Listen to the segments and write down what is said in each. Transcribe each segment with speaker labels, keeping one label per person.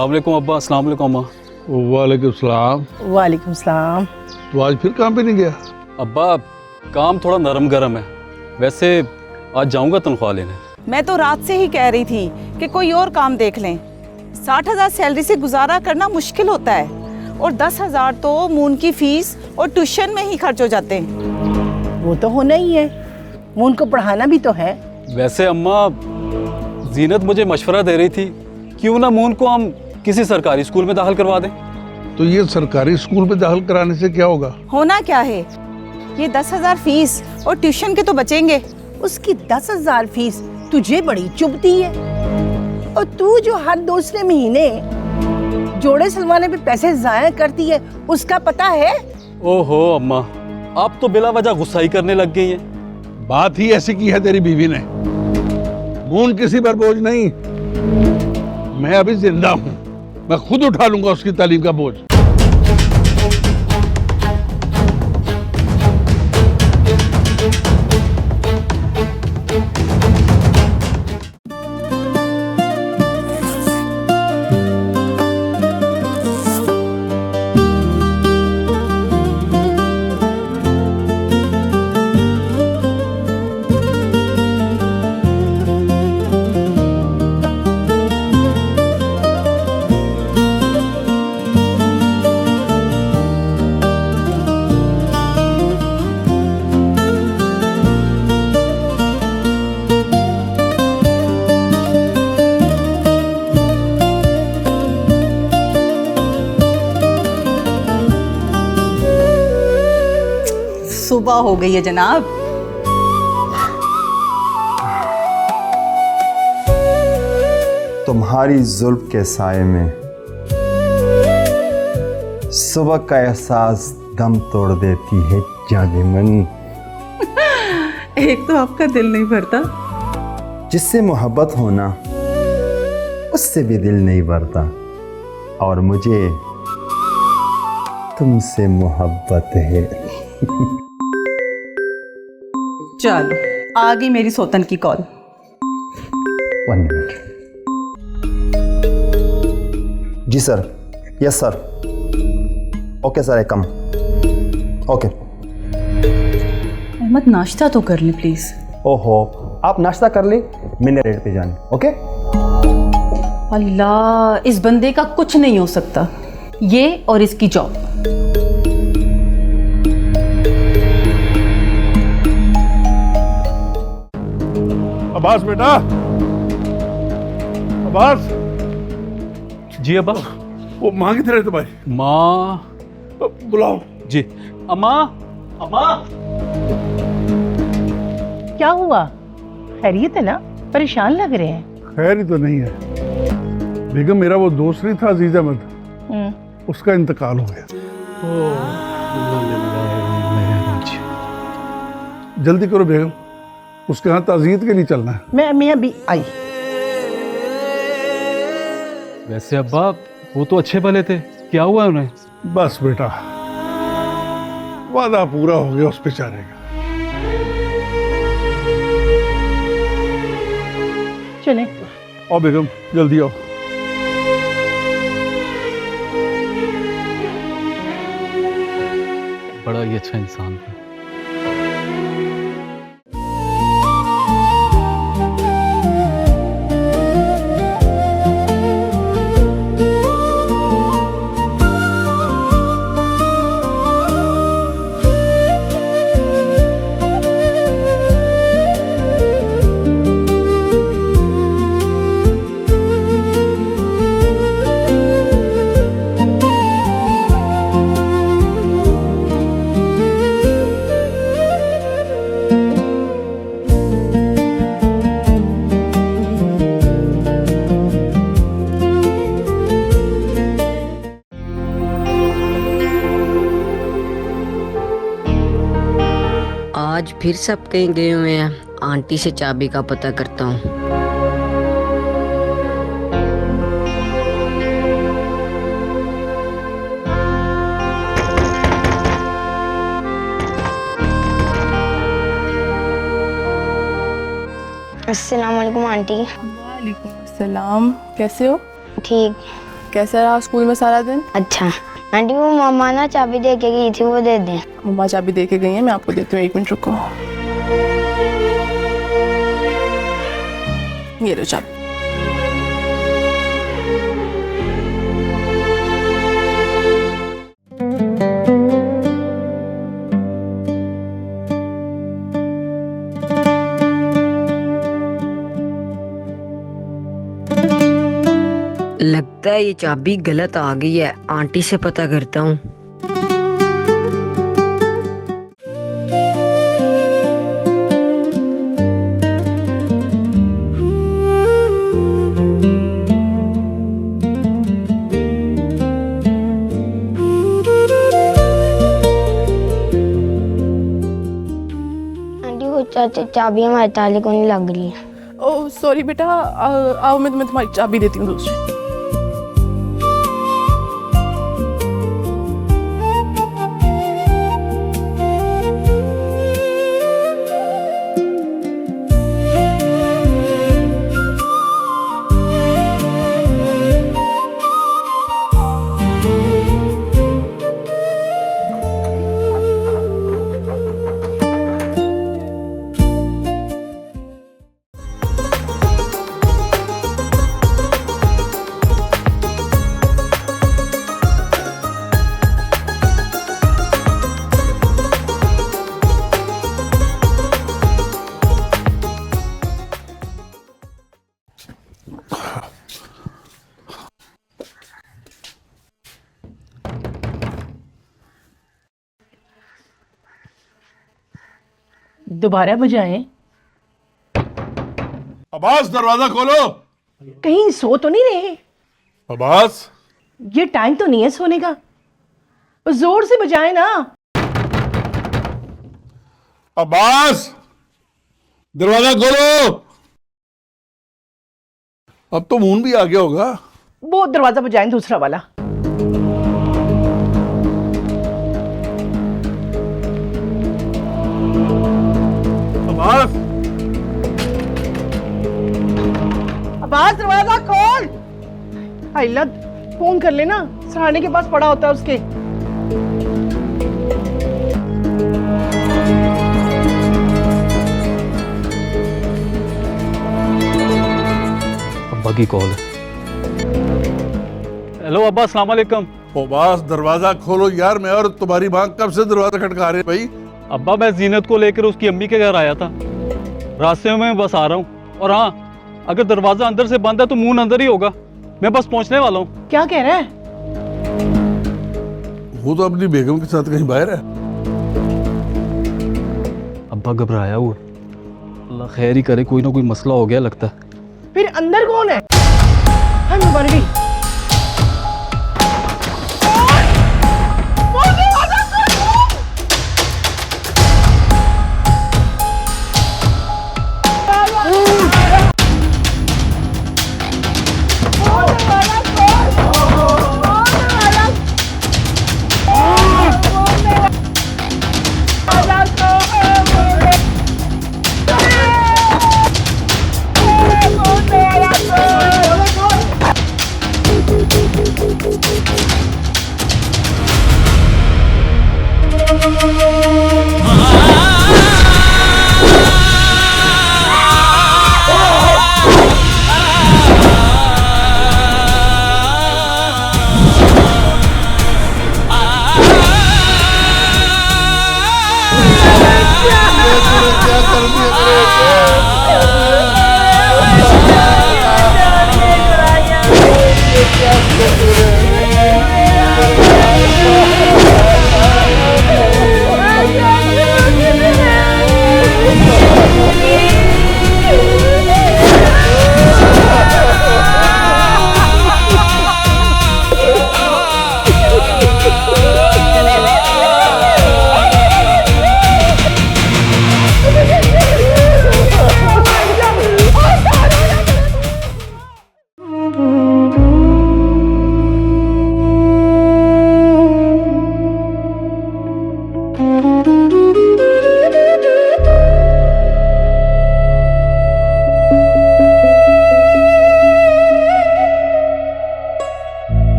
Speaker 1: अस्सलाम वालेकुम अब्बा, अस्सलाम वालेकुम अम्मा।
Speaker 2: वालेकुम सलाम।
Speaker 3: वालेकुम सलाम।
Speaker 2: तो आज फिर काम पे नहीं गया?
Speaker 1: अब्बा काम थोड़ा नरम गरम है, वैसे आज जाऊंगा तनख्वाह लेने।
Speaker 3: मैं तो रात से ही कह रही थी कि कोई और काम देख लें। 60,000 सैलरी से गुजारा करना मुश्किल होता है और 10,000 तो मून की फीस और ट्यूशन में ही खर्च हो जाते हैं।
Speaker 4: वो तो होना ही है, मून को पढ़ाना भी तो है।
Speaker 1: वैसे अम्मा जीनत मुझे मशवरा दे रही थी, क्यों ना मून को हम किसी सरकारी स्कूल में दाखिल करवा दें।
Speaker 2: तो ये सरकारी स्कूल में दाखिल कराने से क्या होगा?
Speaker 3: होना क्या है, ये 10,000 फीस और ट्यूशन के तो बचेंगे।
Speaker 4: उसकी 10,000 फीस तुझे बड़ी चुभती है, और तू जो हर दूसरे महीने जोड़े सिलवाने पे पैसे जाया करती है, उसका पता है?
Speaker 1: ओहो अम्मा, आप तो बिला वजह गुस्सा ही करने लग गई हैं।
Speaker 2: बात ही ऐसी की है तेरी बीवी ने। मून किसी पर बोझ नहीं, मैं अभी जिंदा हूँ, मैं खुद उठा लूंगा उसकी तालीम का बोझ।
Speaker 3: सुबह हो गई है जनाब।
Speaker 5: तुम्हारी जुल्फ के साए में सुबह का एहसास दम तोड़ देती है जाने मन।
Speaker 3: एक तो आपका दिल नहीं भरता।
Speaker 5: जिससे मोहब्बत होना उससे भी दिल नहीं भरता, और मुझे तुमसे मोहब्बत है।
Speaker 3: चलो आ गई मेरी सौतन की कॉल।
Speaker 5: 1 मिनट। जी sir, yes sir, okay sir, I come. Okay.
Speaker 3: Ahmed नाश्ता तो कर ले प्लीज।
Speaker 5: ओहो, आप नाश्ता कर ले, मैंने रेड पे जाना। ओके।
Speaker 6: अल्लाह, इस बंदे का कुछ नहीं हो सकता, ये और इसकी जॉब।
Speaker 2: अब्बास बेटा, अब्बास।
Speaker 1: जी अब्बा।
Speaker 2: वो माँ किधर है तुम्हारी?
Speaker 1: माँ
Speaker 2: बुलाओ।
Speaker 1: जी। अम्मा, अम्मा।
Speaker 4: क्या हुआ? खैरियत है ना? परेशान लग रहे हैं।
Speaker 2: खैर ही तो नहीं है बेगम, मेरा वो दोस्त नहीं था अजीज अहमद, उसका इंतकाल हो गया। जल्दी करो बेगम, उसके यहाँ ताज़ियत के लिए चलना है।
Speaker 4: मैं अभी आई।
Speaker 1: वैसे अब्बा वो तो अच्छे भले थे, क्या हुआ उन्हें?
Speaker 2: बस बेटा, वादा पूरा हो गया उस बेचारे का।
Speaker 4: चले।
Speaker 2: आओ बेगम, जल्दी आओ।
Speaker 1: बड़ा ही अच्छा इंसान था।
Speaker 7: आज फिर सब कहीं गए हुए हैं। आंटी से चाबी का पता करता हूँ।
Speaker 8: अस्सलाम वालेकुम आंटी।
Speaker 6: वालेकुम अस्सलाम, कैसे हो?
Speaker 8: ठीक। कैसा रहा स्कूल में सारा दिन?
Speaker 9: अच्छा आंटी, वो मामा ना चाबी दे के गई थी, वो दे दें।
Speaker 8: मम्मा चाबी दे के गई है, मैं आपको देती हूँ, 1 मिनट रुको। ये लो चाबी।
Speaker 7: लगता है ये चाबी गलत आ गई है, आंटी से पता करता हूँ।
Speaker 9: आंटी वो चाबी हमारे ताले को नहीं लग रही है।
Speaker 8: ओह सॉरी बेटा, आओ मैं तुम्हें तुम्हारी चाबी देती हूँ दूसरी।
Speaker 4: दोबारा बजाएं।
Speaker 2: अब्बास दरवाजा खोलो।
Speaker 4: कहीं सो तो नहीं रहे?
Speaker 2: अब्बास,
Speaker 4: ये टाइम तो नहीं है सोने का, जोर से बजाएं ना।
Speaker 2: अब्बास दरवाजा खोलो। अब तो मून भी आ गया होगा।
Speaker 4: वो दरवाजा बजाएं दूसरा वाला।
Speaker 2: अब्बास,
Speaker 4: अब्बास दरवाजा खोल। आइला फोन कर लेना, सराहने के पास पड़ा होता है उसके।
Speaker 1: अब्बा की कॉल है। हेलो अब्बा, अस्सलाम वालेकुम।
Speaker 2: अब्बास दरवाजा खोलो यार, मैं और तुम्हारी माँ कब से दरवाजा खटका रहे हैं भाई।
Speaker 1: अब्बा मैं जीनत को लेकर उसकी अम्मी के घर आया था, रास्ते में मैं बस आ रहा हूँ। और हाँ, अगर दरवाजा अंदर से बंद है तो मुंह अंदर ही होगा, मैं बस पहुंचने वाला हूँ।
Speaker 4: क्या कह रहा है?
Speaker 2: वो तो अपनी बेगम के साथ कहीं बाहर है।
Speaker 1: अब्बा घबराया हुआ, अल्लाह खैर ही करे, कोई ना कोई मसला हो गया लगता है।
Speaker 4: फिर अंदर कौन है? हम मर गई।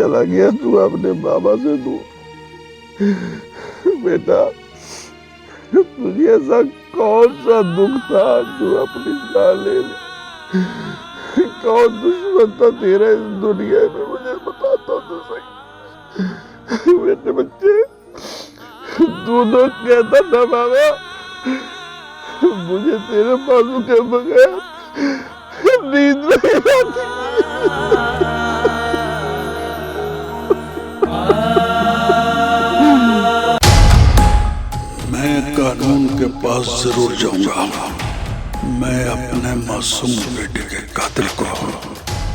Speaker 2: चला गया तू अपने बाबा से दूर। बेटा, तुझे ऐसा कौन सा दुख था तू अपनी जान ले ली? कौन दुश्मन था तेरा इस दुनिया में, मुझे बता तो सही। बेटे बच्चे, तू तो कहता था बाबा मुझे तेरे बाजू के बगैर नींद नहीं आती। मैं कानून के पास जरूर जाऊंगा। मैं अपने मासूम बेटे के कातिल को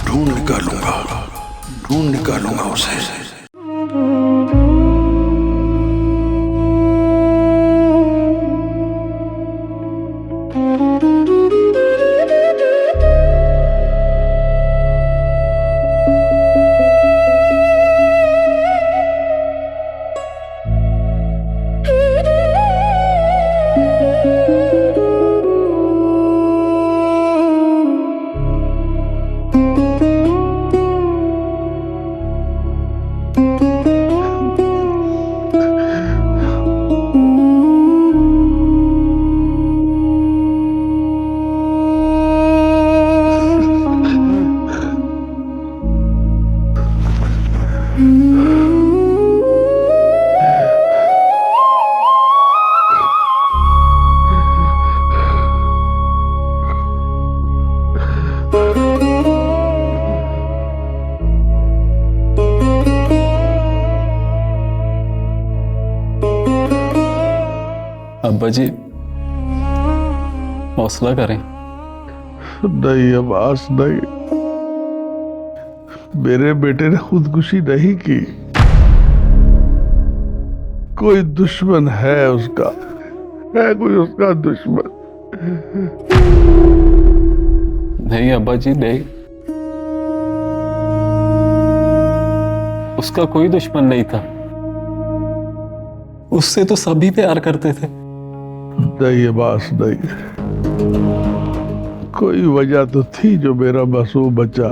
Speaker 2: ढूंढ निकालूंगा उसे।
Speaker 1: अब्बा जी, हौसला करें।
Speaker 2: नहीं अब्बास नहीं, मेरे बेटे ने खुदकुशी नहीं की। कोई दुश्मन है उसका, है कोई उसका दुश्मन।
Speaker 1: नहीं अब्बा जी नहीं, उसका कोई दुश्मन नहीं था। उससे तो सभी प्यार करते थे।
Speaker 2: नहीं अब्बास नहीं, कोई वजह तो थी जो मेरा मासूम बच्चा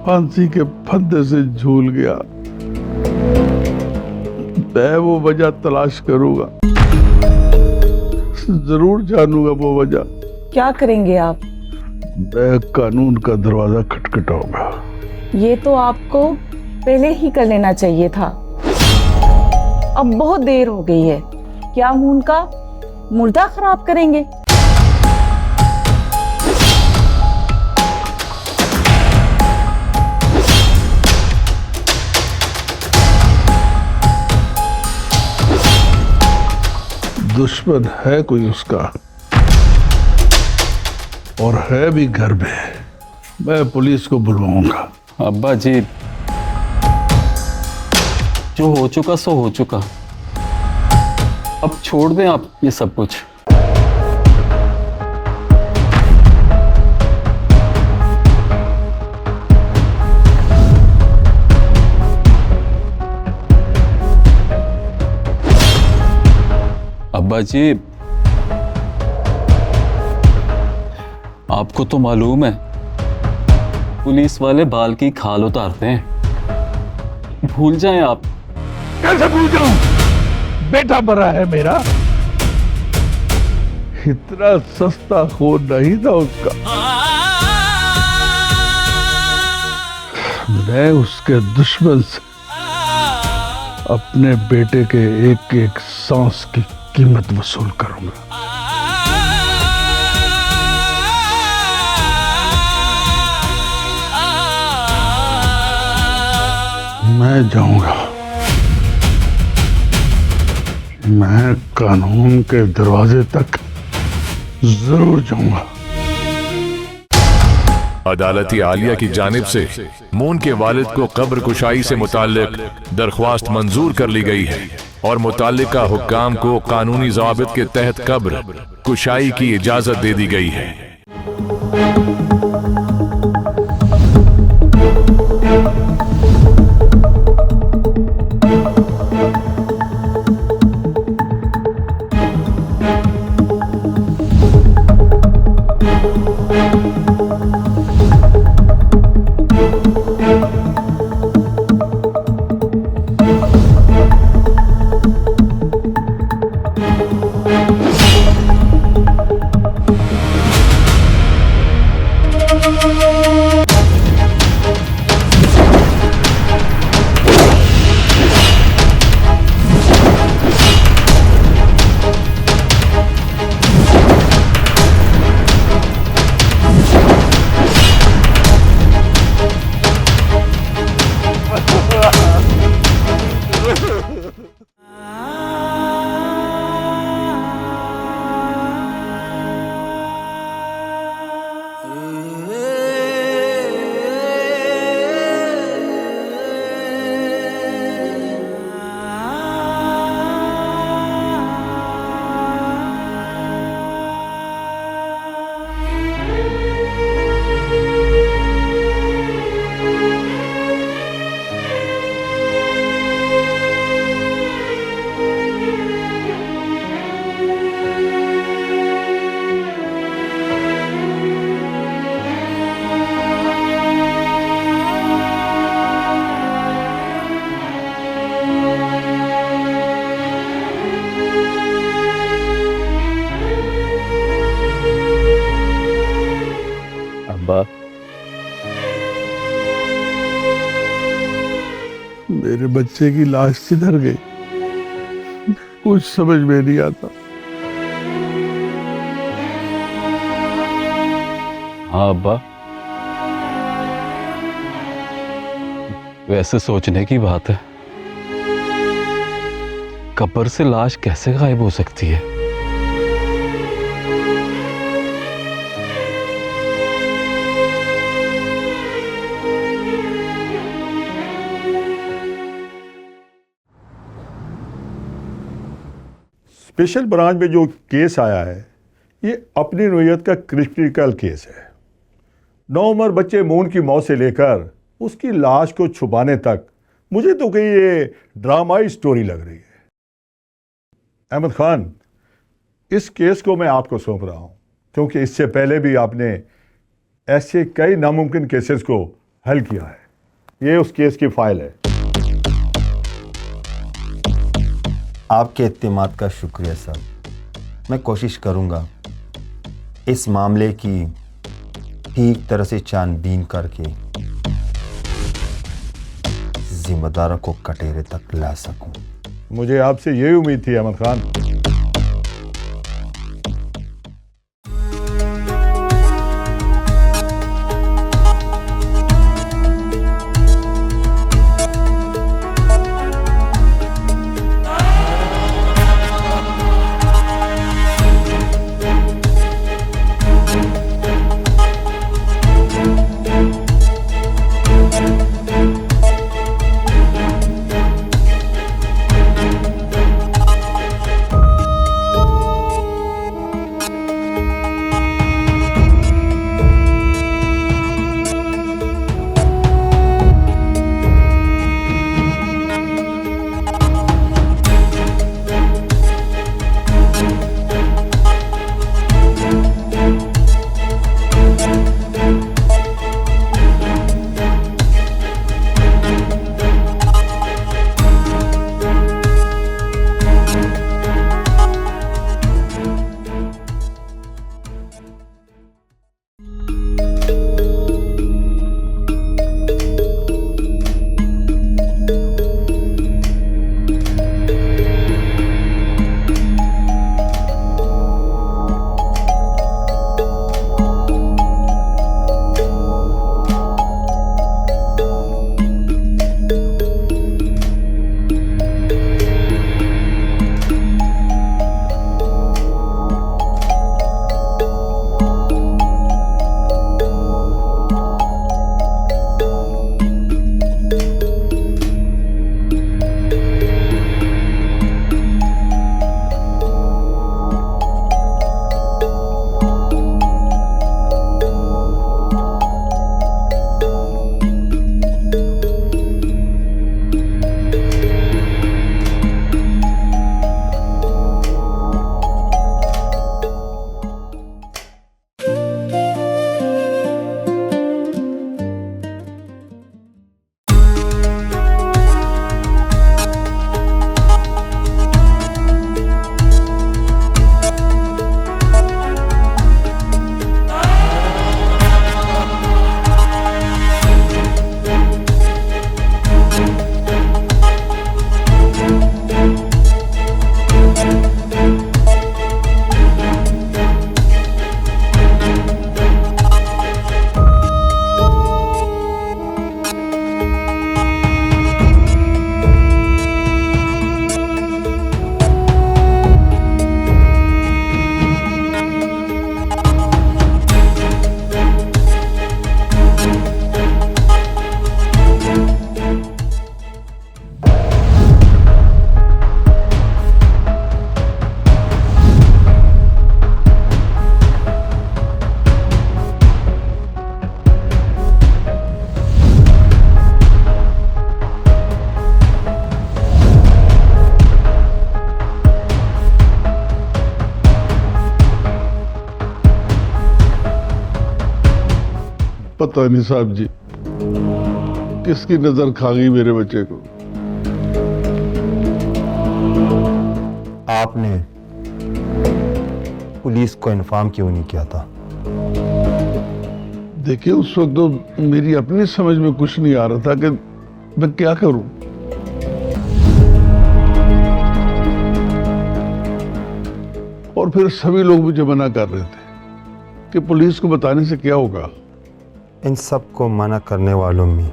Speaker 2: फांसी के फंदे से झूल गया। मैं वो वजह तलाश करूंगा, जरूर जानूंगा वो वजह।
Speaker 3: क्या करेंगे आप?
Speaker 2: मैं कानून का दरवाजा खटखटाऊंगा।
Speaker 3: ये तो आपको पहले ही कर लेना चाहिए था। अब बहुत देर हो गई है। क्या हम उनका मुर्दा खराब करेंगे?
Speaker 2: दुश्मन है कोई उसका, और है भी घर में। मैं पुलिस को बुलवाऊंगा।
Speaker 1: अब्बा जी, जो हो चुका सो हो चुका। अब छोड़ दें आप ये सब कुछ। अब्बा जी, आपको तो मालूम है पुलिस वाले बाल की खाल उतारते हैं। भूल जाएं आप।
Speaker 2: कैसे भूल जाऊं? बेटा मरा है मेरा। इतना सस्ता खून नहीं था उसका। मैं उसके दुश्मन से अपने बेटे के एक एक सांस की कीमत वसूल करूंगा। मैं जाऊंगा, मैं कानून के दरवाजे तक जरूर जाऊंगा।
Speaker 10: अदालती आलिया की जानिब से मून के वालिद को कब्र कुशाई से मुताल्लिक दरख्वास्त मंजूर कर ली गई है और मुताल्लिका हुक्काम को कानूनी ज़वाबित के तहत कब्र कुशाई की इजाजत दे दी गई है।
Speaker 1: अब्बा,
Speaker 2: मेरे बच्चे की लाश किधर गई? कुछ समझ में नहीं आता।
Speaker 1: हाँ अब्बा, वैसे सोचने की बात है, कब्र से लाश कैसे गायब हो सकती है?
Speaker 2: स्पेशल ब्रांच में जो केस आया है ये अपनी नौयत का क्रिटिकल केस है। 9 उम्र बच्चे मून की मौत से लेकर उसकी लाश को छुपाने तक मुझे तो कहीं ये ड्रामाई स्टोरी लग रही है। अहमद खान, इस केस को मैं आपको सौंप रहा हूं क्योंकि इससे पहले भी आपने ऐसे कई नामुमकिन केसेस को हल किया है। ये उस केस की फाइल है।
Speaker 5: आपके इत्तेमाद का शुक्रिया साहब। मैं कोशिश करूंगा इस मामले की ठीक तरह से छानबीन करके जिम्मेदारों को कटहरे तक ला सकूं।
Speaker 2: मुझे आपसे यही उम्मीद थी अहमद खान। पता नहीं साहब जी, किसकी नजर खा गई मेरे बच्चे को।
Speaker 5: आपने पुलिस को इन्फॉर्म क्यों नहीं किया था?
Speaker 2: देखिए, उस वक्त तो मेरी अपनी समझ में कुछ नहीं आ रहा था कि मैं क्या करूं। और फिर सभी लोग मुझे मना कर रहे थे कि पुलिस को बताने से क्या होगा।
Speaker 5: इन सब को मना करने वालों में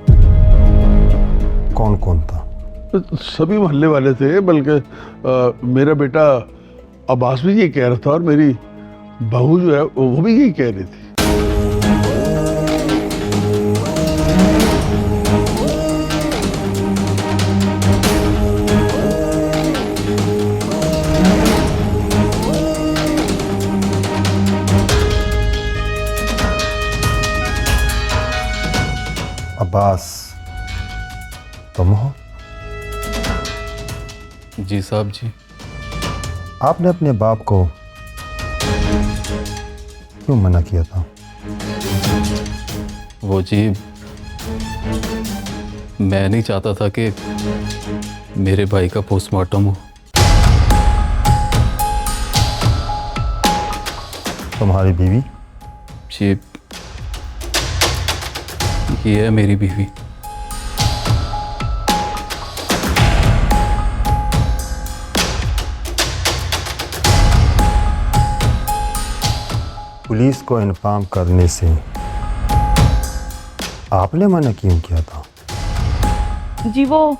Speaker 5: कौन कौन था?
Speaker 2: सभी मोहल्ले वाले थे, बल्कि मेरा बेटा अब्बास भी ये कह रहा था और मेरी बहू जो है वो भी यही कह रही थी।
Speaker 5: अब्बास तुम हो?
Speaker 1: जी साहब जी।
Speaker 5: आपने अपने बाप को क्यों मना किया था?
Speaker 1: वो जी, मैं नहीं चाहता था कि मेरे भाई का पोस्टमार्टम हो।
Speaker 5: तुम्हारी बीवी?
Speaker 1: जी, ये है मेरी बीवी।
Speaker 5: पुलिस को इन्फॉर्म करने से आपने मना क्यों किया था?
Speaker 3: जी वो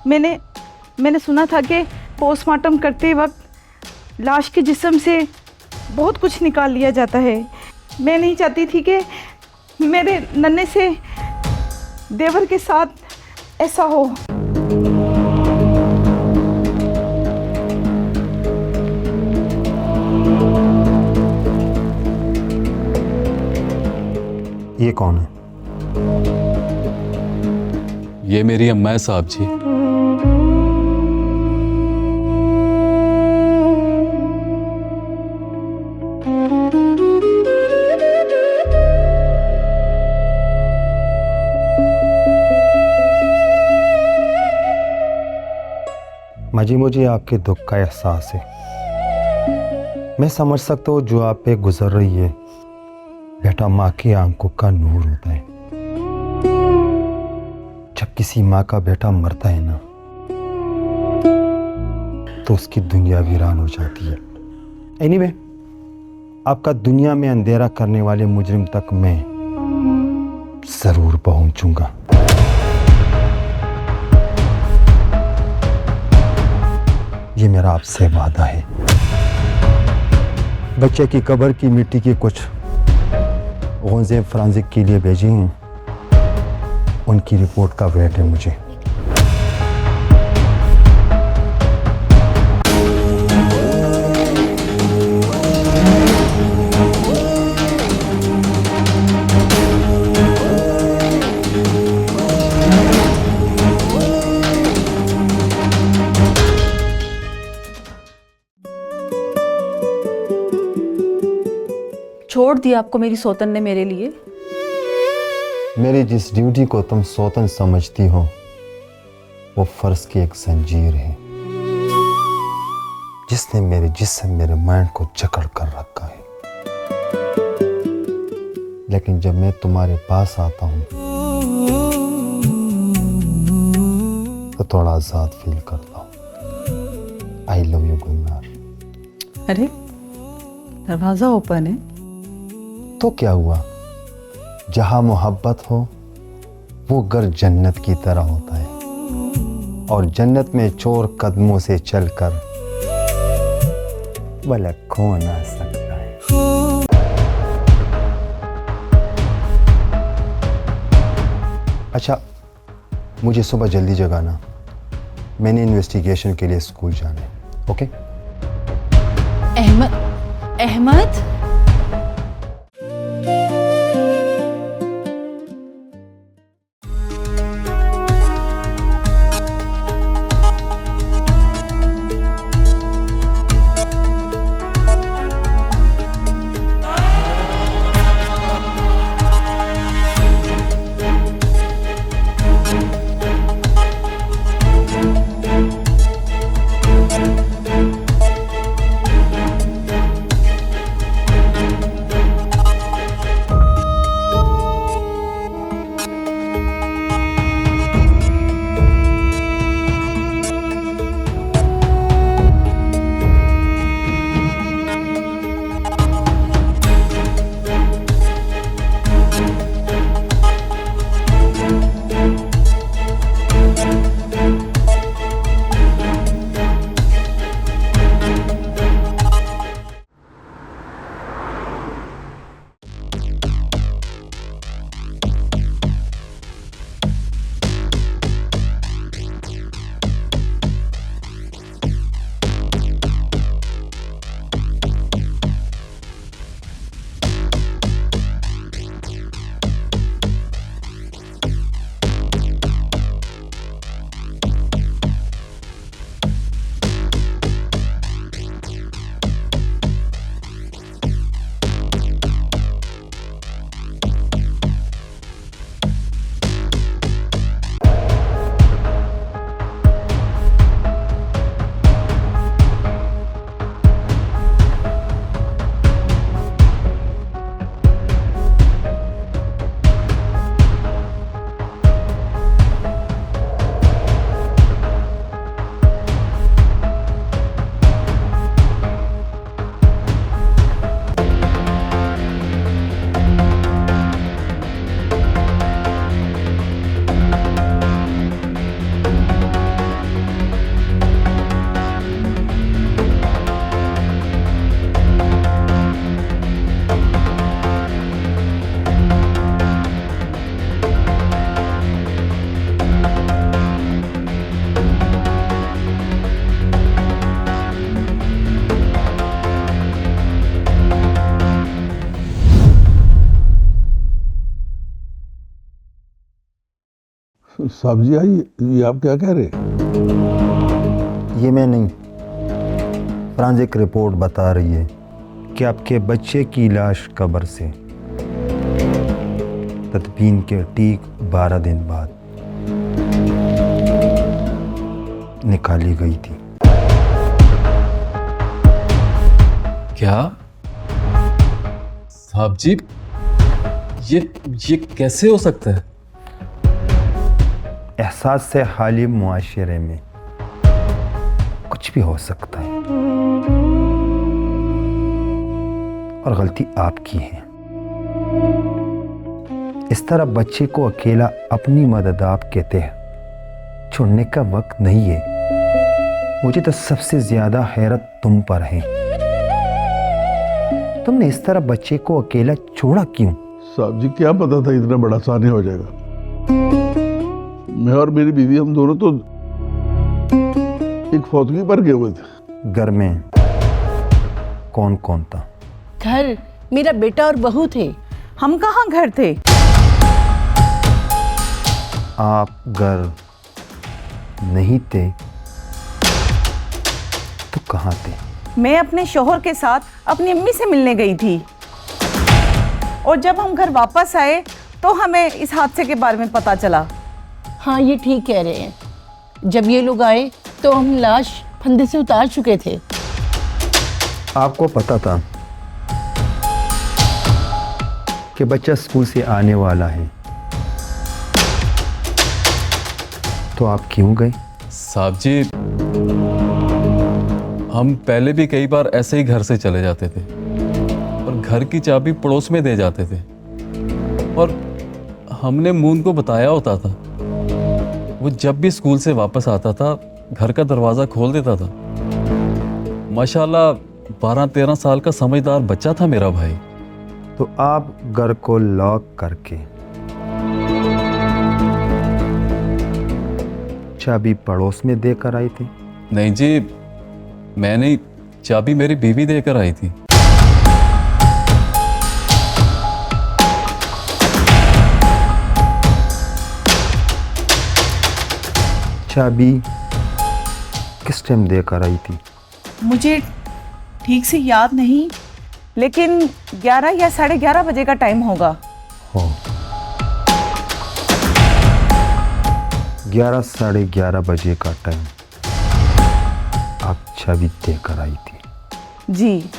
Speaker 3: मैंने सुना था कि पोस्टमार्टम करते वक्त लाश के जिस्म से बहुत कुछ निकाल लिया जाता है। मैं नहीं चाहती थी कि मेरे नन्हे से देवर के साथ ऐसा हो।
Speaker 5: ये कौन है?
Speaker 1: ये मेरी अम्मा है साहब जी।
Speaker 5: माजी, मुझे आपके दुख का एहसास है। मैं समझ सकता हूँ जो आप पे गुजर रही है। बेटा माँ की आंखों का नूर होता है। जब किसी माँ का बेटा मरता है ना, तो उसकी दुनिया वीरान हो जाती है। एनीवे, आपका दुनिया में अंधेरा करने वाले मुजरिम तक मैं जरूर पहुंचूंगा। ये मेरा आपसे वादा है। बच्चे की कब्र की मिट्टी की कुछ गौज़े फ्रांजिक के लिए भेजी हैं। उनकी रिपोर्ट का वेट है मुझे।
Speaker 6: छोड़ दिया आपको मेरी सौतन ने मेरे लिए।
Speaker 5: मेरी जिस ड्यूटी को तुम सौतन समझती हो, वो फर्ज की एक जंजीर है जिसने मेरे जिस्म, मेरे माइंड को जकड़ कर रखा है। लेकिन जब मैं तुम्हारे पास आता हूं तो थोड़ा आजाद फील करता हूं। I love you Gulnar.
Speaker 6: अरे दरवाजा ओपन है
Speaker 5: तो क्या हुआ? जहां मोहब्बत हो वो घर जन्नत की तरह होता है, और जन्नत में चोर कदमों से चलकर भला कौन आ सकता है? अच्छा, मुझे सुबह जल्दी जगाना, मैंने इन्वेस्टिगेशन के लिए स्कूल जाना है। ओके?
Speaker 6: अहमद
Speaker 2: साहब जी आई, ये आप क्या कह रहे हैं?
Speaker 5: ये मैं नहीं, फोरेंसिक रिपोर्ट बता रही है कि आपके बच्चे की लाश कब्र से तदफीन के ठीक 12 दिन बाद निकाली गई थी।
Speaker 1: क्या साहब जी, ये कैसे हो सकता है?
Speaker 5: एहसास से हाली मुआशरे में कुछ भी हो सकता है और गलती आपकी है। इस तरह बच्चे को अकेला अपनी मदद आप कहते हैं छोड़ने का वक्त नहीं है। मुझे तो सबसे ज्यादा हैरत तुम पर है। तुमने इस तरह बच्चे को अकेला छोड़ा क्यों?
Speaker 2: साहब जी क्या पता था इतना बड़ा सानी हो जाएगा। मैं और मेरी बीवी हम दोनों तो एक फौतगी पर गए हुए थे।
Speaker 5: घर में कौन कौन था?
Speaker 4: घर मेरा बेटा और बहू थे।
Speaker 3: हम कहाँ घर थे?
Speaker 5: आप घर नहीं थे तो कहाँ थे?
Speaker 3: मैं अपने शोहर के साथ अपनी अम्मी से मिलने गई थी और जब हम घर वापस आए तो हमें इस हादसे के बारे में पता चला।
Speaker 4: हाँ, ये ठीक कह रहे हैं। जब ये लोग आए तो हम लाश फंदे से उतार चुके थे।
Speaker 5: आपको पता था कि बच्चा स्कूल से आने वाला है, तो आप क्यों गए?
Speaker 1: साहब जी, हम पहले भी कई बार ऐसे ही घर से चले जाते थे और घर की चाबी पड़ोस में दे जाते थे और हमने मून को बताया होता था। वो जब भी स्कूल से वापस आता था घर का दरवाज़ा खोल देता था। माशाल्लाह 12-13 साल का समझदार बच्चा था मेरा भाई।
Speaker 5: तो आप घर को लॉक करके चाबी पड़ोस में देकर आए थे?
Speaker 1: नहीं जी, मैं नहीं, चाबी मेरी बीवी देकर आई थी।
Speaker 5: चाबी किस टाइम देकर आई थी?
Speaker 3: मुझे ठीक से याद नहीं, लेकिन 11 या 11:30 बजे का टाइम होगा।
Speaker 5: हो 11 साढ़े 11 बजे का टाइम आप चाबी देकर आई थी?
Speaker 3: जी।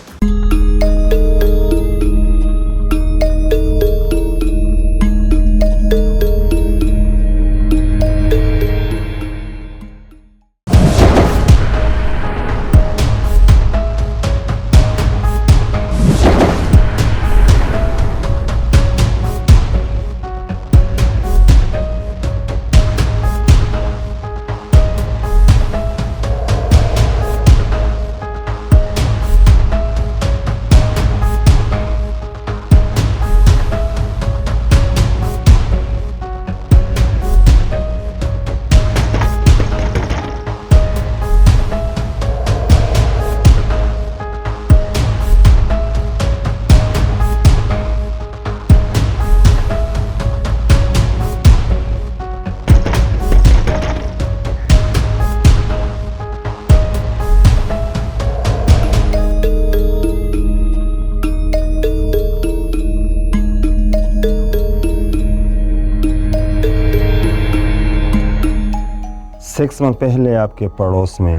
Speaker 5: सिक्स मंथ पहले आपके पड़ोस में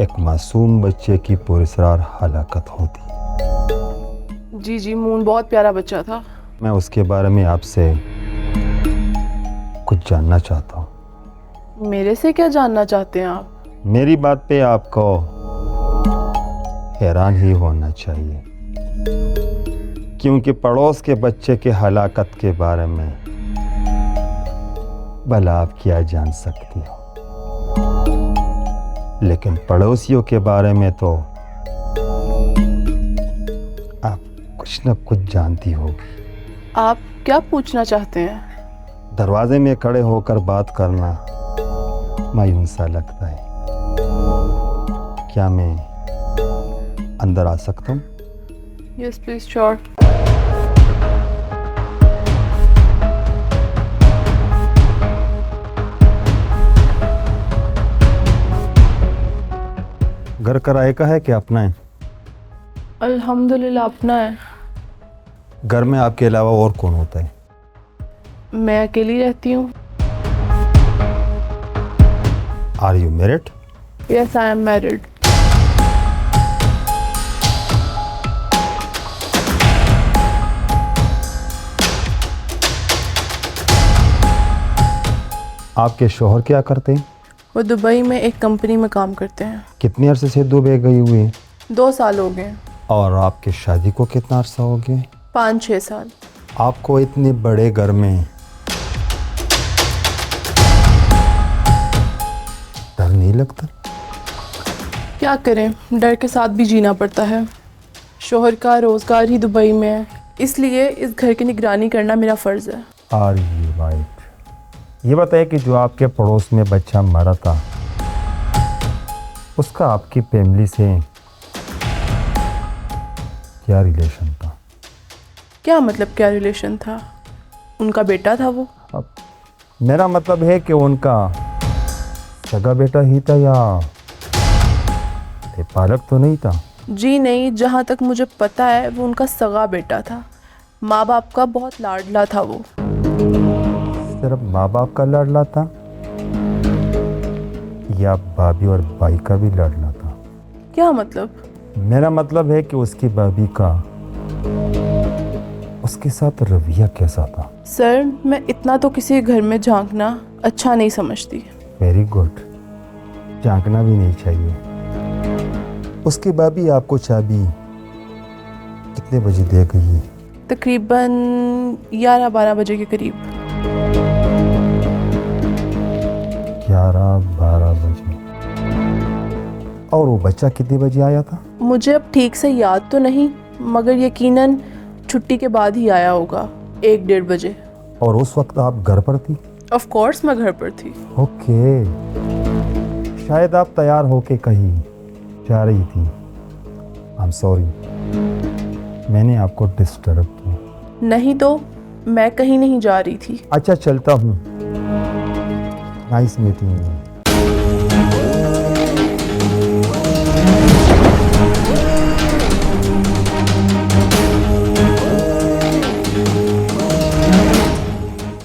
Speaker 5: एक मासूम बच्चे की पुरस्कार हलाकत होती।
Speaker 8: जी जी, मून बहुत प्यारा बच्चा था।
Speaker 5: मैं उसके बारे में आपसे कुछ जानना चाहता हूँ।
Speaker 8: मेरे से क्या जानना चाहते हैं आप?
Speaker 5: मेरी बात पे आपको हैरान ही होना चाहिए, क्योंकि पड़ोस के बच्चे के हलाकत के बारे में भला आप क्या जान सकती हो, लेकिन पड़ोसियों के बारे में तो आप कुछ न कुछ जानती होगी।
Speaker 8: आप क्या पूछना चाहते हैं?
Speaker 5: दरवाजे में खड़े होकर बात करना मायूस सा लगता है। क्या मैं अंदर आ सकता हूँ?
Speaker 8: Yes please, sure.
Speaker 5: घर किराए का है कि अपना है?
Speaker 8: अल्हम्दुलिल्लाह अपना है।
Speaker 5: घर में आपके अलावा और कौन होता है?
Speaker 8: मैं अकेली रहती हूँ।
Speaker 5: Are you married?
Speaker 8: Yes I am married.
Speaker 5: आपके शोहर क्या करते हैं?
Speaker 8: वो दुबई में एक कंपनी में काम करते हैं।
Speaker 5: कितने अरसे से दुबई गई हुई हैं?
Speaker 8: 2 साल हो गए।
Speaker 5: और आपके शादी को कितना अरसा हो गया?
Speaker 8: 5-6 साल।
Speaker 5: आपको इतने बड़े घर में डर नहीं लगता?
Speaker 8: क्या करें, डर के साथ भी जीना पड़ता है। शोहर का रोज़गार ही दुबई में है, इसलिए इस घर की निगरानी करना मेरा फ़र्ज़ है।
Speaker 5: Are you right? ये बताइए कि जो आपके पड़ोस में बच्चा मरा था उसका आपकी फैमिली से क्या रिलेशन था?
Speaker 8: क्या मतलब क्या रिलेशन था? उनका बेटा था वो।
Speaker 5: अब मेरा मतलब है कि उनका सगा बेटा ही था या पालक तो नहीं था?
Speaker 8: जी नहीं, जहाँ तक मुझे पता है वो उनका सगा बेटा था। माँ बाप का बहुत लाडला था वो।
Speaker 5: सिर्फ माँ बाप का लाडला था या भाभी और भाई का भी लाडला था?
Speaker 8: क्या मतलब?
Speaker 5: मेरा मतलब है कि उसकी भाभी का उसके साथ रवैया कैसा था?
Speaker 8: सर, मैं इतना तो किसी घर में झांकना अच्छा नहीं समझती।
Speaker 5: वेरी गुड, झांकना भी नहीं चाहिए। उसकी भाभी आपको चाबी कितने बजे दे गई है?
Speaker 8: तकरीबन 11-12 बजे के करीब।
Speaker 5: 11-12 बजे। और वो बच्चा कितने बजे आया था?
Speaker 8: मुझे अब ठीक से याद तो नहीं, मगर यकीनन छुट्टी के बाद ही आया होगा, 1-1:30 बजे।
Speaker 5: और उस वक्त आप घर पर थी?
Speaker 8: ऑफ कोर्स मैं घर पर थी।
Speaker 5: ओके, शायद आप तैयार होके कहीं जा रही थी। आई एम सॉरी, मैंने आपको डिस्टर्ब किया।
Speaker 8: नहीं तो मैं कहीं नहीं जा रही थी।
Speaker 5: अच्छा, चलता हूँ। Nice meeting you.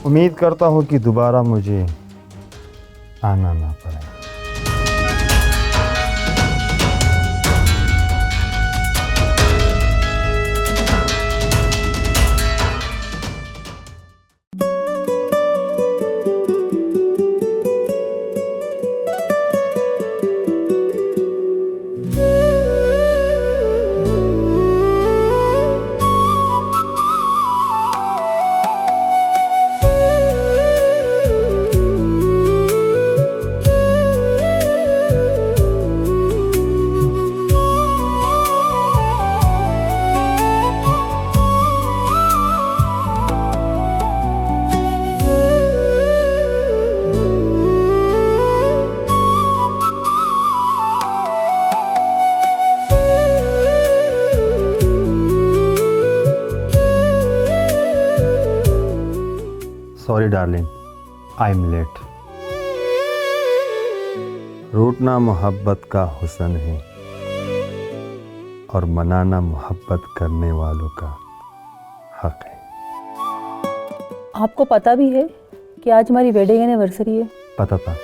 Speaker 5: उम्मीद करता हूँ कि दोबारा मुझे आना ना पड़े। Sorry darling, I am late. रूठना मोहब्बत का हुस्न है और मनाना मोहब्बत करने वालों का हक है।
Speaker 6: आपको पता भी है कि आज हमारी वेडिंग एनिवर्सरी है?
Speaker 5: पता था।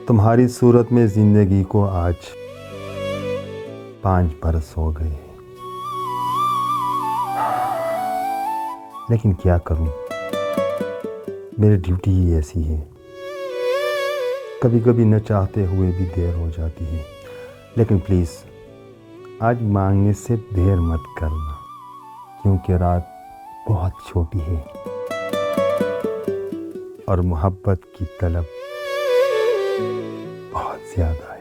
Speaker 5: तुम्हारी सूरत में जिंदगी को आज 5 बरस हो गए, लेकिन क्या करूं, मेरी ड्यूटी ही ऐसी है। कभी कभी न चाहते हुए भी देर हो जाती है, लेकिन प्लीज़ आज मांगने से देर मत करना, क्योंकि रात बहुत छोटी है और मोहब्बत की तलब बहुत ज़्यादा है।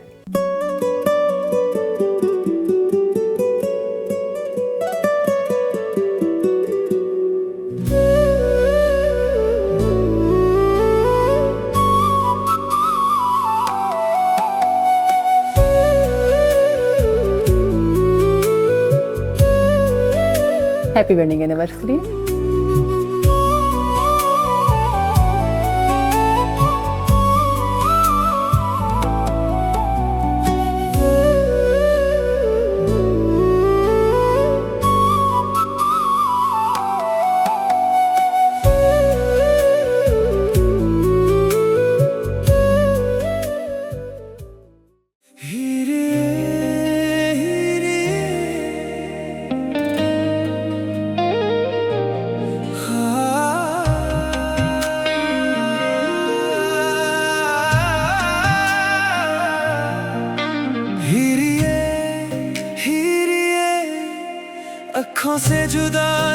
Speaker 6: Happy wedding anniversary.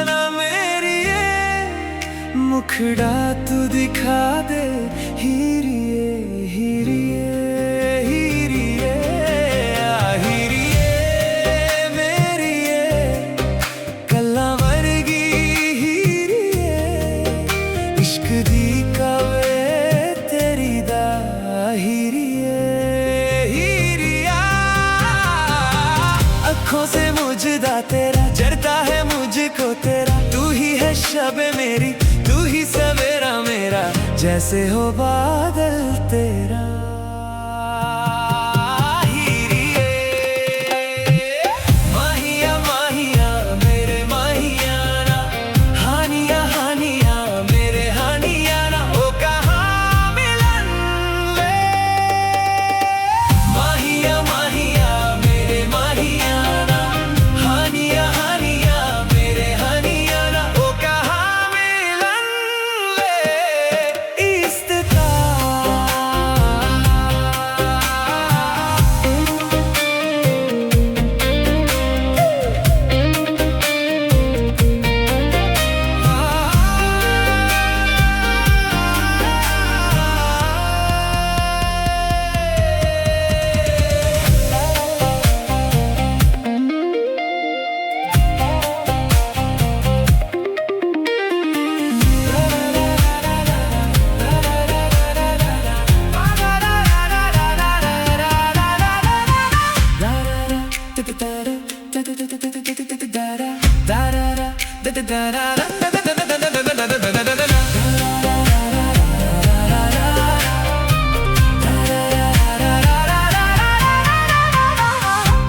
Speaker 11: ना मेरी ये मुखड़ा तू दिखा दे हीरिए हीरिए हीरिए आ हीरिए मेरी ये कल्ला वर्गी हीरिए इश्क दी कवे तेरी दा हीरिए हीरिया आँखों से मुझदा तेरा जरता है मुझको तेरा तू ही है शब मेरी तू ही सवेरा मेरा जैसे हो बादल तेरा हीरिए माहिया माहिया मेरे माहिया ना हानिया हानिया मेरे हानिया ना ओ कहाँ मिलन वे माहिया माहिया मेरे माहिया ना हानिया हानिया मेरे हानिया ना ओ कहाँ मिलन वे इस्तिता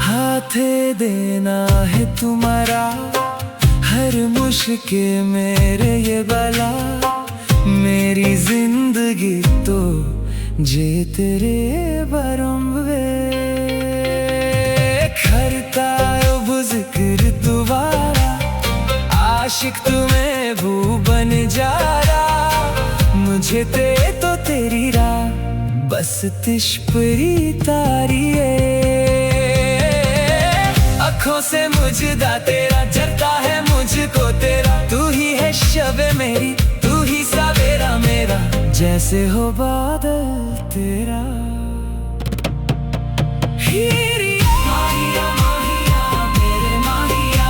Speaker 11: हाथे देना है तुम्हारा हर मुश्किल मेरे ये बला मेरी जिंदगी तो जे तेरे बरम्बे करता अब जिक्र दोबारा आशिक तुम्हें भू बन जा रहा मुझे ते तो तेरी राह बस तिश्परी तारिये आँखों से मुझदा तेरा जरता है मुझको तेरा तू ही है शब मेरी तू ही सवेरा मेरा जैसे हो बादल तेरा हीरिया माहिया माहिया मेरे माहिया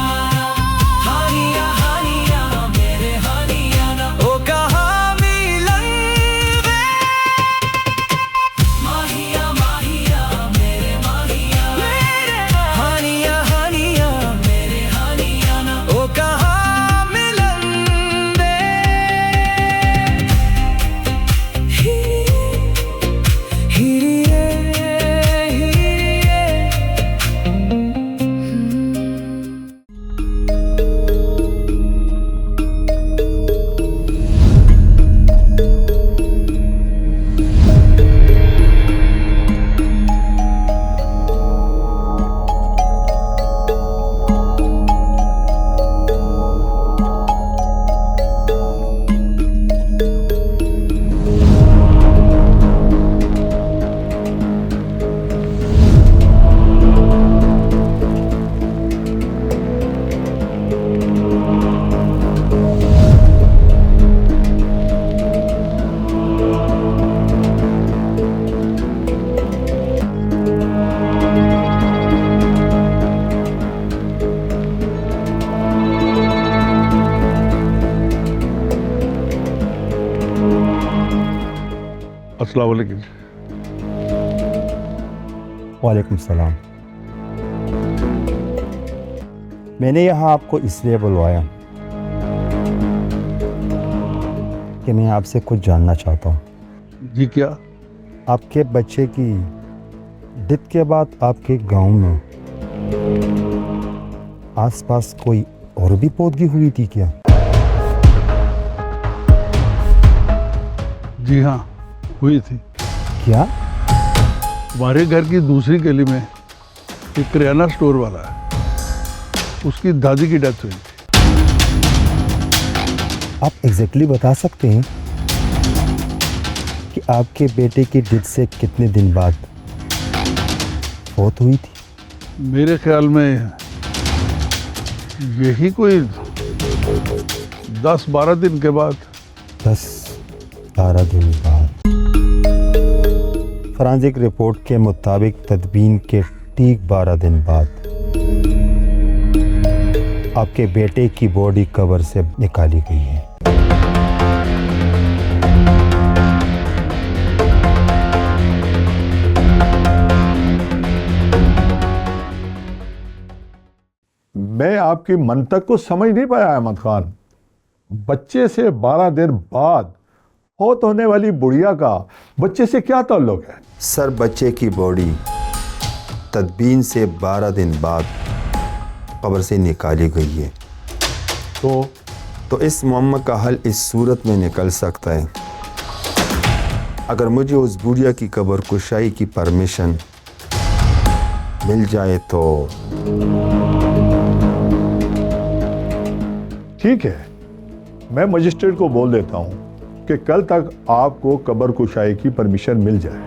Speaker 11: हानिया हानिया मेरे हानिया ना ओ कहाँ मिलन वे माहिया माहिया मेरे माहिया हानिया हानिया मेरे हानिया ना ओ कहाँ मिलन वे हीरिए हीरिए
Speaker 2: अस्सलाम वालेकुम।
Speaker 5: वालेकुम सलाम। मैंने यहाँ आपको इसलिए बुलवाया कि मैं आपसे कुछ जानना चाहता हूँ।
Speaker 2: जी क्या?
Speaker 5: आपके बच्चे की डेथ के बाद आपके गांव में आसपास कोई और भी पौधगी हुई थी क्या?
Speaker 2: जी हाँ, हुई थी।
Speaker 5: क्या?
Speaker 2: हमारे घर की दूसरी गली में एक किराना स्टोर वाला है, उसकी दादी की डेथ हुई थी।
Speaker 5: आप एग्जैक्टली बता सकते हैं कि आपके बेटे की डेथ से कितने दिन बाद फौत हुई थी?
Speaker 2: मेरे ख्याल में यही कोई 10-12 दिन के बाद।
Speaker 5: 10-12 दिन बाद। फॉरेंसिक रिपोर्ट के मुताबिक तदबीन के ठीक 12 दिन बाद आपके बेटे की बॉडी कब्र से निकाली गई है।
Speaker 2: मैं आपकी मंतक को समझ नहीं पाया अहमद खान। बच्चे से 12 दिन बाद फौत होने वाली बुढ़िया का बच्चे से क्या ताल्लुक है?
Speaker 5: सर, बच्चे की बॉडी तदबीन से 12 दिन बाद कब्र से निकाली गई है। तो इस मुअम्मा का हल इस सूरत में निकल सकता है, अगर मुझे उस बुढ़िया की कब्र कुशाई की परमिशन मिल जाए तो।
Speaker 2: ठीक है, मैं मजिस्ट्रेट को बोल देता हूं कि कल तक आपको कब्र कुशाई की परमिशन मिल जाए।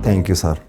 Speaker 5: Thank you sir.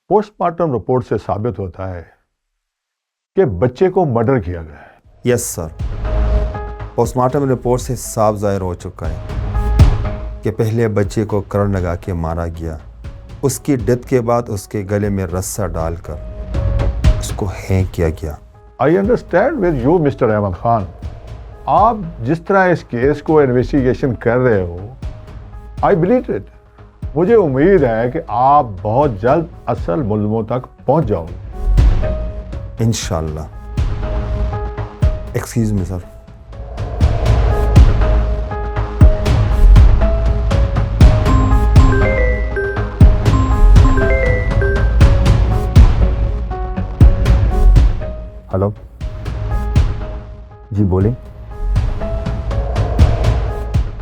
Speaker 2: Postmortem report से साबित होता है कि बच्चे को मर्डर किया गया है।
Speaker 5: यस सर, पोस्टमार्टम रिपोर्ट से साफ जाहिर हो चुका है कि पहले बच्चे को करंट लगा के मारा गया, उसकी डेथ के बाद उसके गले में रस्सा डालकर उसको हैंग किया गया।
Speaker 2: I understand with you mister Ahmed Khan, आप जिस तरह इस केस को इन्वेस्टिगेशन कर रहे हो, आई बिलीव इट। मुझे उम्मीद है कि आप बहुत जल्द असल मुल्ज़िमों तक पहुंच जाओगे
Speaker 5: इंशाल्लाह। Excuse me sir. हेलो जी, बोलें।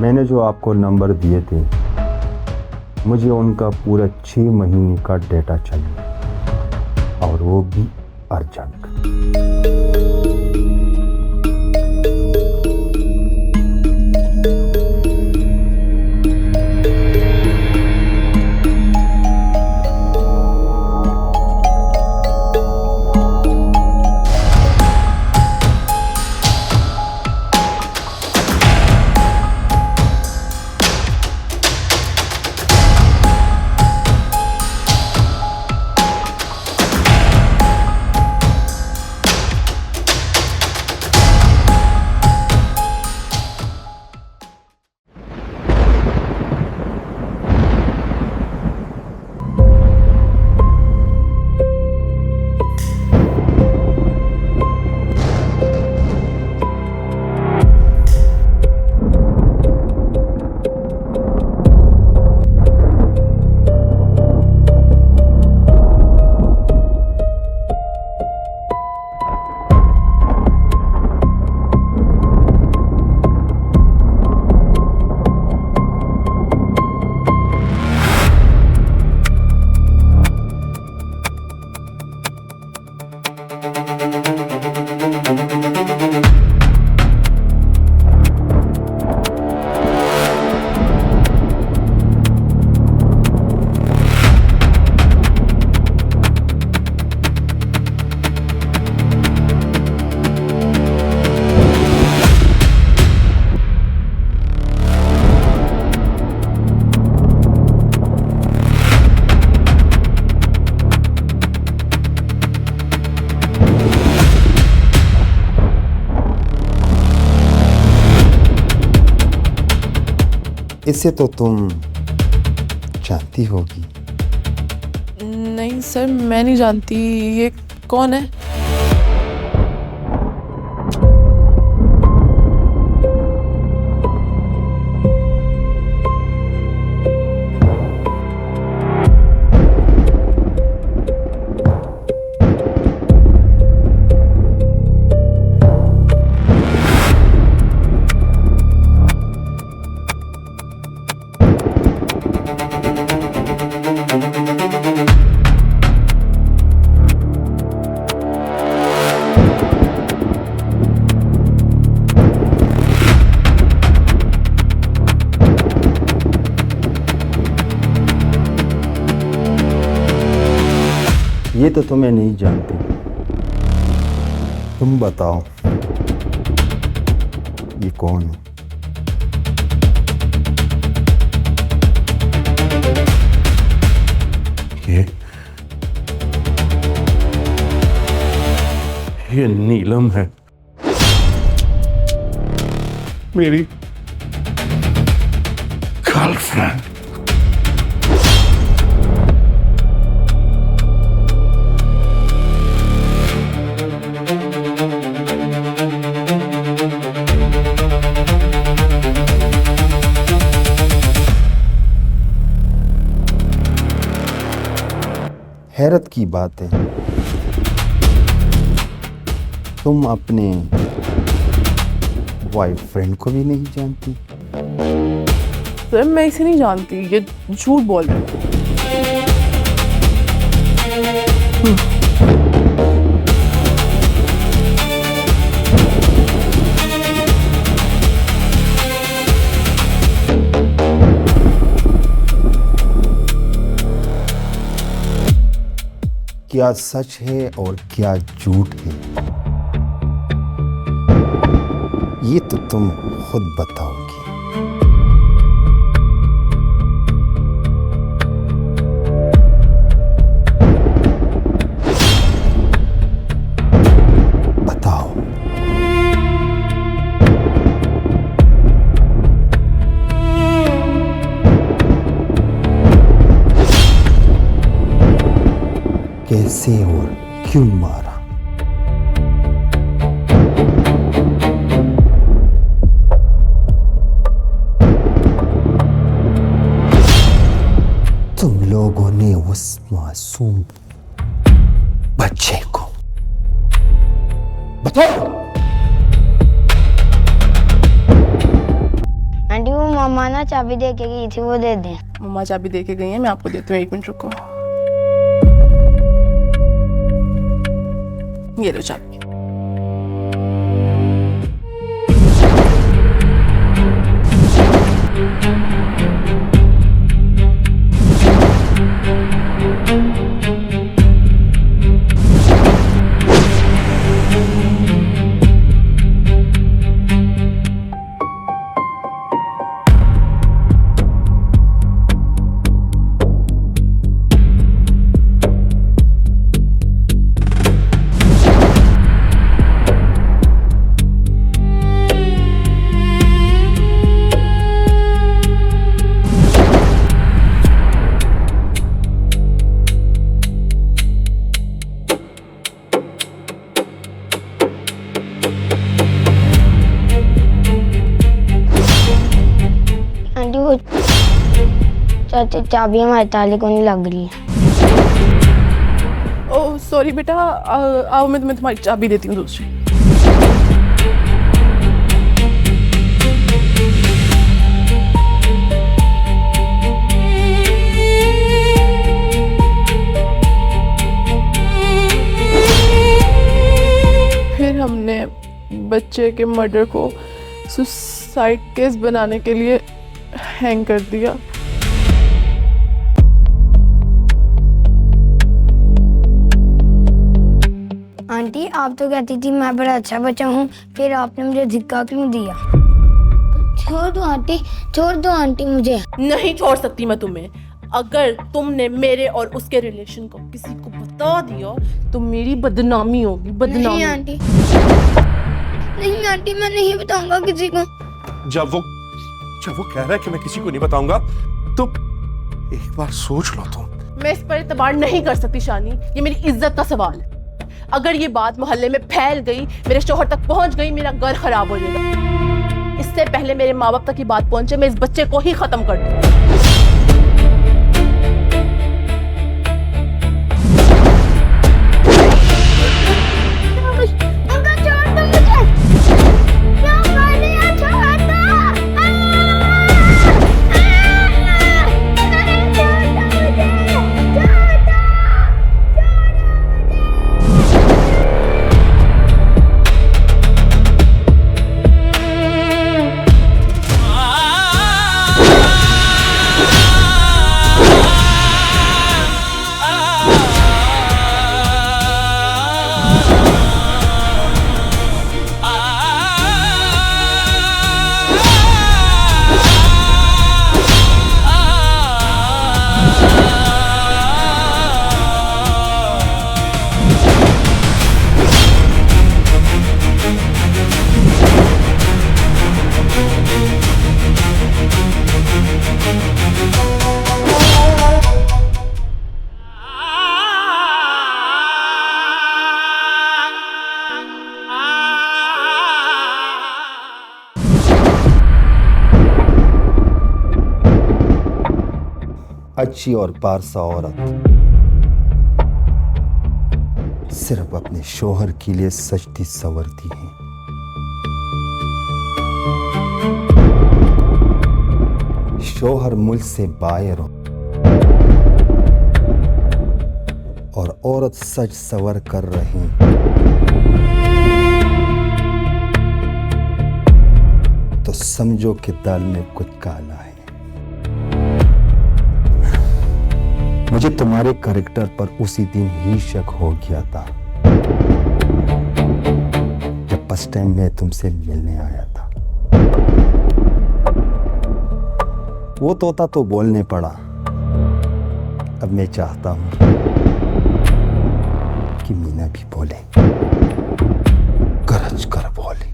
Speaker 5: मैंने जो आपको नंबर दिए थे, मुझे उनका पूरा 6 महीने का डेटा चाहिए, और वो भी अर्जेंट। इसे तो तुम जानती होगी।
Speaker 8: नहीं सर, मैं नहीं जानती। ये कौन है?
Speaker 5: ये तो तुम्हें नहीं जानती। तुम बताओ ये कौन है?
Speaker 2: ये नीलम है, मेरी गर्लफ्रेंड।
Speaker 5: हैरत की बात है, तुम अपने बॉयफ्रेंड को भी नहीं जानती।
Speaker 8: सर मैं इसे नहीं जानती, ये झूठ बोल रहे हैं।
Speaker 5: क्या सच है और क्या झूठ है, ये तो तुम खुद बताओगी। बताओ। कैसे और क्यों मारा? तुम लोगों ने उस मासूम बच्चे को बताओ।
Speaker 9: आंटी वो मामा ना चाबी दे के गई थी, वो दे दें।
Speaker 8: मम्मा चाबी दे के गई है, मैं आपको देती हूँ, 1 मिनट रुको। ये लो चाबी।
Speaker 9: चाचा चाबी हमारे ताले को नहीं लग रही है।
Speaker 8: ओह सॉरी बेटा, आओ मैं तुम्हें तुम्हारी चाबी देती हूँ दूसरी। फिर हमने बच्चे के मर्डर को सुसाइड केस बनाने के लिए हैंग कर दिया।
Speaker 9: आंटी आप तो कहती थी मैं बड़ा अच्छा बच्चा हूँ, फिर आपने मुझे धिक्का क्यों दिया? छोड़ दो आंटी मुझे।
Speaker 6: नहीं छोड़ सकती मैं तुम्हें। अगर तुमने मेरे और उसके रिलेशन को किसी को बता दिया तो मेरी बदनामी होगी, बदनामी।
Speaker 9: नहीं आंटी मैं नहीं बताऊंगा किसी को।
Speaker 2: जब वो कह रहा है कि मैं किसी को नहीं बताऊंगा तो एक बार सोच लो तुम।
Speaker 6: मैं इस पर एतबार नहीं कर सकती शानी, ये मेरी इज्जत का सवाल है। अगर ये बात मोहल्ले में फैल गई, मेरे शौहर तक पहुंच गई, मेरा घर खराब हो जाएगा। इससे पहले मेरे माँ बाप तक ये बात पहुंचे, मैं इस बच्चे को ही खत्म कर दूं।
Speaker 5: अच्छी और पारसा औरत सिर्फ अपने शोहर के लिए सजती संवरती है। शोहर मुल्क से बाहर हो और औरत सज सवर कर रही, तो समझो कि दाल में कुछ काला है। मुझे तुम्हारे कैरेक्टर पर उसी दिन ही शक हो गया था जब फर्स्ट टाइम मैं तुमसे मिलने आया था। वो तोता तो बोलने पड़ा, अब मैं चाहता हूं कि मीना भी बोले, गरज कर बोले,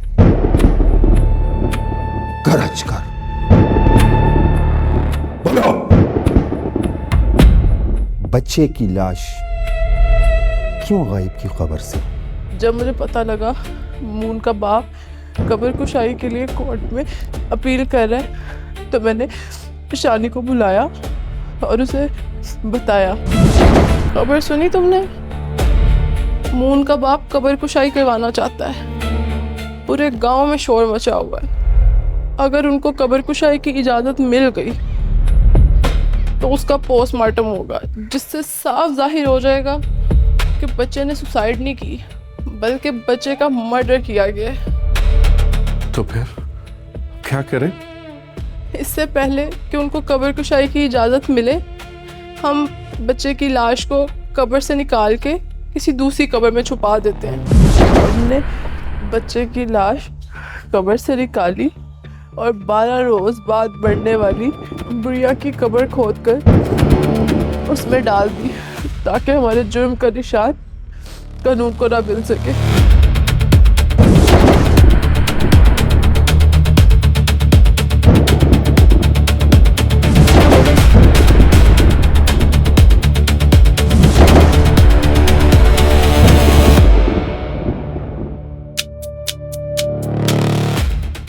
Speaker 5: गरज कर बोलो। बच्चे की लाश क्यों गायब की खबर से?
Speaker 8: जब मुझे पता लगा मून का बाप कब्र कुशाई के लिए कोर्ट में अपील कर रहा है, तो मैंने शानी को बुलाया और उसे बताया। खबर सुनी तुमने? मून का बाप कब्र कुशाई करवाना चाहता है। पूरे गांव में शोर मचा हुआ है। अगर उनको कब्र कुशाई की इजाज़त मिल गई तो उसका पोस्टमार्टम होगा, जिससे साफ जाहिर हो जाएगा कि बच्चे ने सुसाइड नहीं की, बल्कि बच्चे का मर्डर किया गया है।
Speaker 2: तो फिर क्या करें?
Speaker 8: इससे पहले कि उनको कब्र कुशाई की इजाज़त मिले, हम बच्चे की लाश को कब्र से निकाल के किसी दूसरी कब्र में छुपा देते हैं। हमने बच्चे की लाश कब्र से निकाली और 12 रोज बाद बढ़ने वाली बुढ़िया की कब्र खोदकर उसमें डाल दी, ताकि हमारे जुर्म का निशान कानून को ना मिल सके।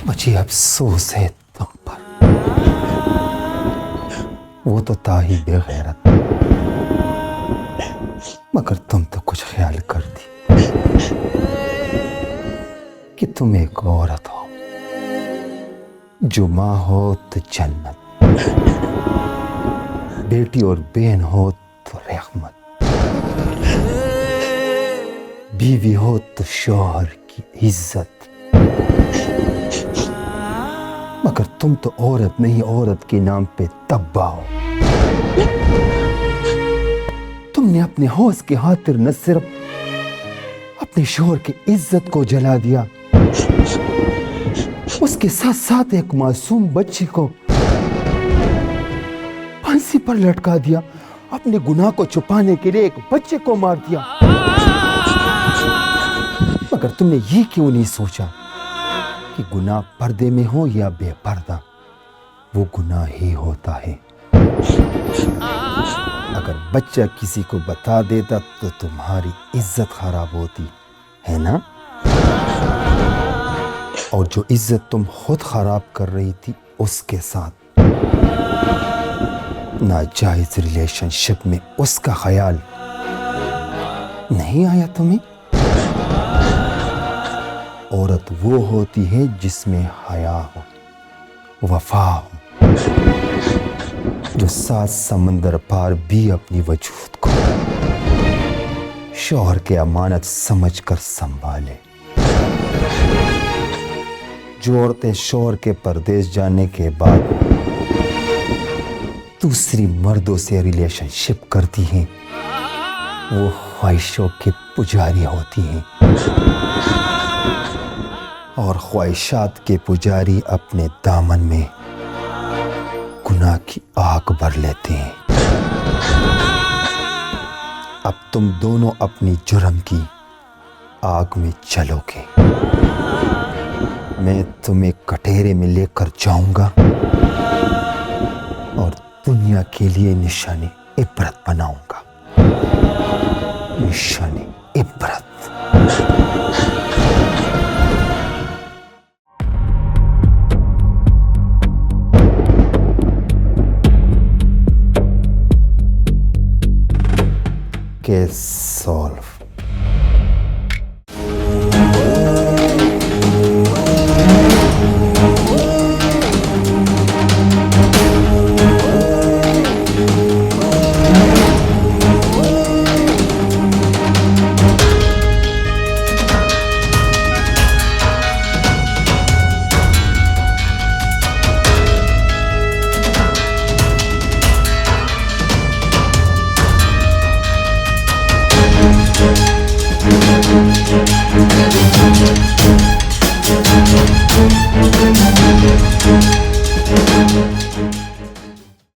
Speaker 5: मुझे अफसोस है तुम पर, वो तो था ही बेगैरत, मगर तुम तो कुछ ख्याल करती कि तुम एक औरत हो, जो माँ हो तो जन्नत, बेटी और बहन हो तो रहमत, बीवी हो तो शौहर की इज्जत। मगर तुम तो औरत नहीं, औरत के नाम पे तब्बा हो। तुमने अपने हौस के खातिर न सिर्फ अपने शौहर की इज्जत को जला दिया, उसके साथ साथ एक मासूम बच्चे को फांसी पर लटका दिया। अपने गुनाह को छुपाने के लिए एक बच्चे को मार दिया। मगर तुमने ये क्यों नहीं सोचा कि गुनाह पर्दे में हो या बेपर्दा, वो गुनाह ही होता है। अगर बच्चा किसी को बता देता तो तुम्हारी इज्जत खराब होती है ना, और जो इज्जत तुम खुद खराब कर रही थी उसके साथ नाजायज रिलेशनशिप में, उसका ख्याल नहीं आया तुम्हें? औरत वो होती है जिसमें हया हो, वफा हो, जो 7 समंदर पार भी अपनी वजूद को शौहर के अमानत समझकर संभाले। जो औरतें शौहर के परदेश जाने के बाद दूसरी मर्दों से रिलेशनशिप करती हैं, वो ख्वाहिशों के पुजारी होती हैं, और ख्वाहिशात के पुजारी अपने दामन में गुनाह की आग भर लेते हैं। अब तुम दोनों अपनी जुर्म की आग में चलोगे। मैं तुम्हें कटहरे में लेकर जाऊंगा और दुनिया के लिए निशानी इबरत बनाऊंगा। निशानी इबरत। Case solve.